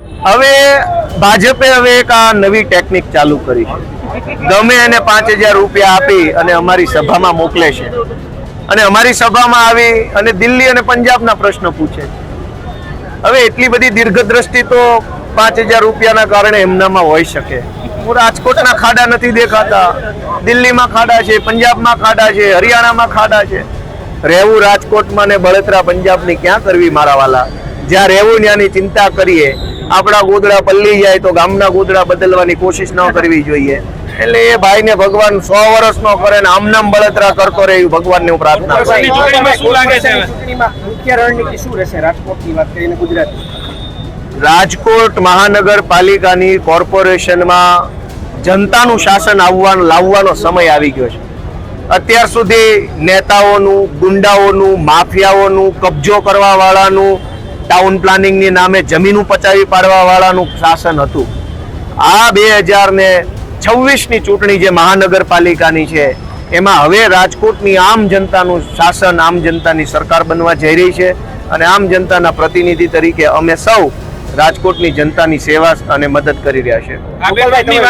હવે ભાજપે હવે એક આ નવી ટેકનિક ચાલુ કરી છે. ગમે એને 5,000 રૂપિયા આપી અને અમારી સભામાં મોકલે છે અને અમારી સભામાં આવી અને દિલ્હી અને પંજાબના પ્રશ્ન પૂછે છે. હવે એટલી બધી દીર્ઘદ્રષ્ટિ તો 5,000 રૂપિયાના કારણે એમનામાં હોઈ શકે. રાજકોટના ખાડા નથી દેખાતા, દિલ્હીમાં ખાડા છે, પંજાબમાં ખાડા છે, હરિયાણામાં ખાડા છે. રહેવું રાજકોટમાં ને બળતરા પંજાબની ક્યાં કરવી મારા વાલા? જ્યાં રહેવું ત્યાંની ચિંતા કરીએ. આપણા ગોદડા પલ્લી જાય તો ગામના ગોદડા બદલવાની કોશિશ ન કરવી જોઈએ. એટલે એ ભાઈને ભગવાન 100 વર્ષ નો કરે ને આમ નામ બળતરા કરતો રહે એવું ભગવાનને હું પ્રાર્થના કરું. મુખ્ય રણનીતિ શું રહેશે રાજકોટની વાત કરીને ગુજરાત? રાજકોટ મહાનગરપાલિકાની કોર્પોરેશનમાં જનતાનું શાસન લાવવાનો સમય આવી ગયો છે. અત્યાર સુધી નેતાઓનું, ગુંડાઓનું, માફિયાઓનું, કબજો કરવા વાળાનું, ટાઉન પ્લાનિંગની નામે જમીનું પચાવી પાડવા વાળાનું શાસન હતું. આ 2026ની ચૂંટણી જે મહાનગરપાલિકાની છે એમાં હવે રાજકોટની આમ જનતાનું શાસન, આમ જનતાની સરકાર બનવા જઈ રહી છે અને આમ જનતાના પ્રતિનિધિ તરીકે અમે સૌ રાજકોટની જનતાની સેવા અને મદદ કરી રહ્યા છે.